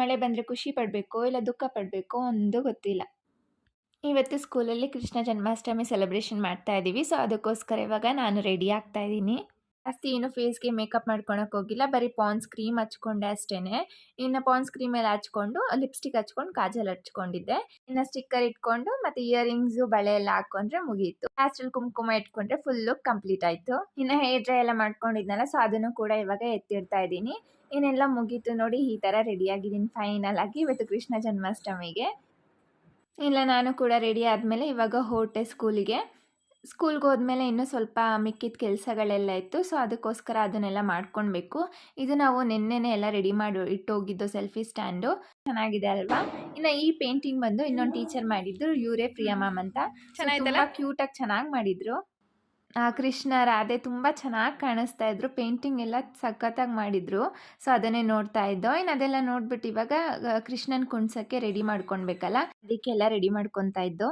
ಮಳೆ ಬಂದರೆ ಖುಷಿ ಪಡಬೇಕೋ ಇಲ್ಲ ದುಃಖ ಪಡಬೇಕೋ ಒಂದು ಗೊತ್ತಿಲ್ಲ. ಇವತ್ತು ಸ್ಕೂಲಲ್ಲಿ ಕೃಷ್ಣ ಜನ್ಮಾಷ್ಟಮಿ ಸೆಲೆಬ್ರೇಷನ್ ಮಾಡ್ತಾ ಇದ್ದೀವಿ. ಸೊ ಅದಕ್ಕೋಸ್ಕರ ಇವಾಗ ನಾನು ರೆಡಿ ಆಗ್ತಾ ಇದ್ದೀನಿ. ಜಾಸ್ತಿ ಏನು ಫೇಸ್ಗೆ ಮೇಕಪ್ ಮಾಡ್ಕೊಳಕ್ಕೆ ಹೋಗಿಲ್ಲ, ಬರೀ ಪಾನ್ಸ್ ಕ್ರೀಮ್ ಹಚ್ಕೊಂಡೆ ಅಷ್ಟೇನೆ. ಇನ್ನು ಪಾನ್ಸ್ ಕ್ರೀಮ್ ಎಲ್ಲ ಹಚ್ಕೊಂಡು ಲಿಪ್ಸ್ಟಿಕ್ ಹಚ್ಕೊಂಡು ಕಾಜಲ್ ಹಚ್ಕೊಂಡಿದ್ದೆ. ಇನ್ನು ಸ್ಟಿಕ್ಕರ್ ಇಟ್ಕೊಂಡು ಮತ್ತೆ ಇಯರಿಂಗ್ಸು ಬಳೆ ಎಲ್ಲ ಹಾಕೊಂಡ್ರೆ ಮುಗೀತು. ಲಾಸ್ಟಲ್ಲಿ ಕುಂಕುಮ ಇಟ್ಕೊಂಡ್ರೆ ಫುಲ್ ಲುಕ್ ಕಂಪ್ಲೀಟ್ ಆಯಿತು. ಇನ್ನು ಹೇರ್ ಡ್ರೈ ಎಲ್ಲ ಮಾಡ್ಕೊಂಡಿದ್ನಲ್ಲ, ಸೊ ಅದನ್ನು ಕೂಡ ಇವಾಗ ಎತ್ತಿಡ್ತಾ ಇದ್ದೀನಿ. ಇನ್ನೆಲ್ಲ ಮುಗೀತು ನೋಡಿ, ಈ ಥರ ರೆಡಿಯಾಗಿದ್ದೀನಿ ಫೈನಲ್ ಆಗಿ ಇವತ್ತು ಕೃಷ್ಣ ಜನ್ಮಾಷ್ಟಮಿಗೆ. ಇಲ್ಲ ನಾನು ಕೂಡ ರೆಡಿ ಆದಮೇಲೆ ಇವಾಗ ಹೊರಟೆ ಸ್ಕೂಲಿಗೆ. ಸ್ಕೂಲ್ಗೆ ಹೋದ್ಮೇಲೆ ಇನ್ನೂ ಸ್ವಲ್ಪ ಮಿಕ್ಕಿದ ಕೆಲಸಗಳೆಲ್ಲ ಇತ್ತು. ಸೊ ಅದಕ್ಕೋಸ್ಕರ ಅದನ್ನೆಲ್ಲ ಮಾಡ್ಕೊಳ್ಬೇಕು. ಇದು ನಾವು ನೆನ್ನೆನೇ ಎಲ್ಲ ರೆಡಿ ಮಾಡಿ ಇಟ್ಟೋಗಿದ್ದು ಸೆಲ್ಫಿ ಸ್ಟ್ಯಾಂಡು. ಚೆನ್ನಾಗಿದೆ ಅಲ್ವಾ? ಇನ್ನು ಈ ಪೇಂಟಿಂಗ್ ಬಂದು ಇನ್ನೊಂದು ಟೀಚರ್ ಮಾಡಿದ್ರು, ಇವರೇ ಪ್ರಿಯಾ ಮ್ಯಾಮ್ ಅಂತ. ಚೆನ್ನಾಗಿತ್ತಲ್ಲ, ಕ್ಯೂಟಾಗಿ ಚೆನ್ನಾಗಿ ಮಾಡಿದ್ರು. ಕೃಷ್ಣ ರಾಧೆ ತುಂಬ ಚೆನ್ನಾಗಿ ಕಾಣಿಸ್ತಾ ಇದ್ರು. ಪೇಂಟಿಂಗ್ ಎಲ್ಲ ಸಖತ್ತಾಗಿ ಮಾಡಿದ್ರು. ಸೊ ಅದನ್ನೇ ನೋಡ್ತಾ ಇದ್ದೋ. ಇನ್ನು ಅದೆಲ್ಲ ನೋಡ್ಬಿಟ್ಟು ಇವಾಗ ಕೃಷ್ಣನ್ ಕುಣ್ಸೋಕ್ಕೆ ರೆಡಿ ಮಾಡ್ಕೊಳ್ಬೇಕಲ್ಲ, ಅದಕ್ಕೆಲ್ಲ ರೆಡಿ ಮಾಡ್ಕೊತಾ ಇದ್ದೋ.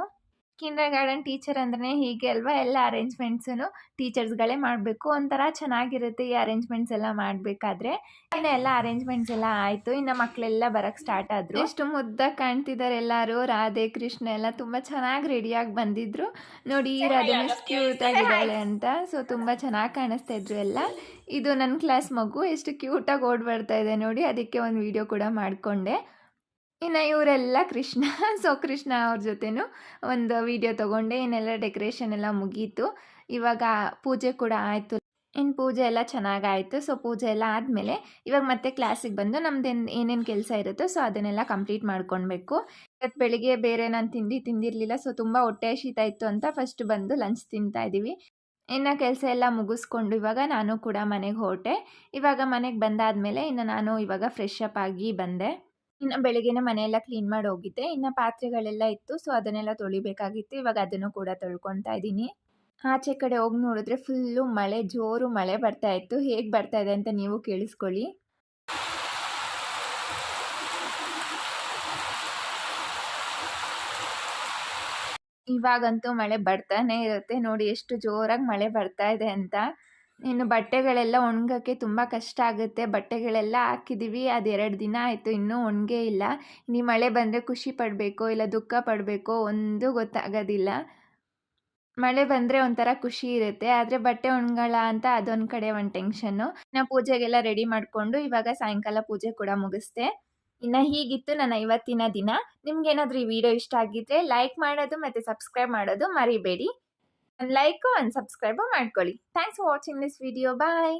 ಕಿಂಡರ್ ಗಾರ್ಡನ್ ಟೀಚರ್ ಅಂದ್ರೆ ಹೀಗೆ ಅಲ್ವಾ, ಎಲ್ಲ ಅರೇಂಜ್ಮೆಂಟ್ಸನ್ನು ಟೀಚರ್ಸ್ಗಳೇ ಮಾಡಬೇಕು. ಒಂಥರ ಚೆನ್ನಾಗಿರುತ್ತೆ ಈ ಅರೇಂಜ್ಮೆಂಟ್ಸ್ ಎಲ್ಲ ಮಾಡಬೇಕಾದ್ರೆ. ಇನ್ನು ಎಲ್ಲ ಅರೇಂಜ್ಮೆಂಟ್ಸ್ ಎಲ್ಲ ಆಯಿತು. ಇನ್ನು ಮಕ್ಕಳೆಲ್ಲ ಬರೋಕ್ಕೆ ಸ್ಟಾರ್ಟ್ ಆದರು. ಎಷ್ಟು ಮುದ್ದಾಗಿ ಕಾಣ್ತಿದ್ದಾರೆ ಎಲ್ಲರೂ. ರಾಧೆ ಕೃಷ್ಣ ಎಲ್ಲ ತುಂಬ ಚೆನ್ನಾಗಿ ರೆಡಿಯಾಗಿ ಬಂದಿದ್ರು ನೋಡಿ. ರಾಧೆ ಎಷ್ಟು ಕ್ಯೂಟ್ ಆಗಿದ್ದಾಳೆ ಅಂತ. ಸೊ ತುಂಬ ಚೆನ್ನಾಗಿ ಕಾಣಿಸ್ತಾ ಇದ್ರು ಎಲ್ಲ. ಇದು ನನ್ನ ಕ್ಲಾಸ್ ಮಗು ಎಷ್ಟು ಕ್ಯೂಟಾಗಿ ಓಡ್ ಬರ್ತಾ ಇದೆ ನೋಡಿ, ಅದಕ್ಕೆ ಒಂದು ವಿಡಿಯೋ ಕೂಡ ಮಾಡಿಕೊಂಡೆ. ಇನ್ನು ಇವರೆಲ್ಲ ಕೃಷ್ಣ. ಸೊ ಕೃಷ್ಣ ಅವ್ರ ಜೊತೆನೂ ಒಂದು ವಿಡಿಯೋ ತೊಗೊಂಡೆ. ಇನ್ನೆಲ್ಲ ಡೆಕೋರೇಷನ್ ಎಲ್ಲ ಮುಗೀತು. ಇವಾಗ ಪೂಜೆ ಕೂಡ ಆಯಿತು. ಇನ್ನು ಪೂಜೆ ಎಲ್ಲ ಚೆನ್ನಾಗಾಯಿತು. ಸೊ ಪೂಜೆ ಎಲ್ಲ ಆದಮೇಲೆ ಇವಾಗ ಮತ್ತೆ ಕ್ಲಾಸಿಗೆ ಬಂದು ನಮ್ದು ಏನೇನು ಕೆಲಸ ಇರುತ್ತೋ ಸೊ ಅದನ್ನೆಲ್ಲ ಕಂಪ್ಲೀಟ್ ಮಾಡ್ಕೊಳ್ಬೇಕು. ಇವತ್ತು ಬೆಳಿಗ್ಗೆ ಬೇರೆ ನಾನು ತಿಂದಿರಲಿಲ್ಲ. ಸೊ ತುಂಬ ಹೊಟ್ಟೆ ಹಸಿತಾ ಇತ್ತು ಅಂತ ಫಸ್ಟ್ ಬಂದು ಲಂಚ್ ತಿಂತಾ ಇದ್ದೀವಿ. ಇನ್ನು ಕೆಲಸ ಎಲ್ಲ ಮುಗಿಸ್ಕೊಂಡು ಇವಾಗ ನಾನು ಕೂಡ ಮನೆಗೆ ಹೊರಟೆ. ಇವಾಗ ಮನೆಗೆ ಬಂದಾದಮೇಲೆ ಇನ್ನು ನಾನು ಇವಾಗ ಫ್ರೆಶ್ ಅಪ್ ಆಗಿ ಬಂದೆ. ಇನ್ನು ಬೆಳಗ್ಗೆನೇ ಮನೆಯೆಲ್ಲ ಕ್ಲೀನ್ ಮಾಡಿ ಹೋಗಿದ್ದೆ. ಇನ್ನು ಪಾತ್ರೆಗಳೆಲ್ಲ ಇತ್ತು. ಸೊ ಅದನ್ನೆಲ್ಲ ತೊಳಿಬೇಕಾಗಿತ್ತು. ಇವಾಗ ಅದನ್ನು ಕೂಡ ತೊಳ್ಕೊತಾ ಇದ್ದೀನಿ. ಆಚೆ ಕಡೆ ಹೋಗಿ ನೋಡಿದ್ರೆ ಫುಲ್ಲು ಮಳೆ, ಜೋರು ಮಳೆ ಬರ್ತಾ ಇತ್ತು. ಹೇಗೆ ಬರ್ತಾ ಇದೆ ಅಂತ ನೀವು ಕೇಳಿಸ್ಕೊಳ್ಳಿ. ಇವಾಗಂತೂ ಮಳೆ ಬರ್ತಾನೆ ಇರುತ್ತೆ. ನೋಡಿ ಎಷ್ಟು ಜೋರಾಗಿ ಮಳೆ ಬರ್ತಾ ಇದೆ ಅಂತ. ಇನ್ನು ಬಟ್ಟೆಗಳೆಲ್ಲ ಒಣಗೋಕ್ಕೆ ತುಂಬ ಕಷ್ಟ ಆಗುತ್ತೆ. ಬಟ್ಟೆಗಳೆಲ್ಲ ಹಾಕಿದ್ದೀವಿ, ಅದು 2 ದಿನ ಆಯಿತು, ಇನ್ನೂ ಒಣಗೇ ಇಲ್ಲ. ಈ ಮಳೆ ಬಂದರೆ ಖುಷಿ ಪಡಬೇಕೋ ಇಲ್ಲ ದುಃಖ ಪಡಬೇಕೋ ಒಂದು ಗೊತ್ತಾಗೋದಿಲ್ಲ. ಮಳೆ ಬಂದರೆ ಒಂಥರ ಖುಷಿ ಇರುತ್ತೆ, ಆದರೆ ಬಟ್ಟೆ ಒಣಗಲ್ಲ ಅಂತ ಅದೊಂದು ಕಡೆ ಒಂದು ಟೆನ್ಷನ್ನು. ನಾನು ಪೂಜೆಗೆಲ್ಲ ರೆಡಿ ಮಾಡಿಕೊಂಡು ಇವಾಗ ಸಾಯಂಕಾಲ ಪೂಜೆ ಕೂಡ ಮುಗಿಸ್ದೆ. ಇನ್ನು ಹೀಗಿತ್ತು ನನ್ನ ಇವತ್ತಿನ ದಿನ. ನಿಮ್ಗೇನಾದರೂ ಈ ವಿಡಿಯೋ ಇಷ್ಟ ಆಗಿದ್ದರೆ ಲೈಕ್ ಮಾಡೋದು ಮತ್ತು ಸಬ್ಸ್ಕ್ರೈಬ್ ಮಾಡೋದು ಮರಿಬೇಡಿ. ಒಂದು ಲೈಕು ಒಂದು ಸಬ್ಸ್ಕ್ರೈಬು ಮಾಡ್ಕೊಳ್ಳಿ. Thanks for watching this video. Bye.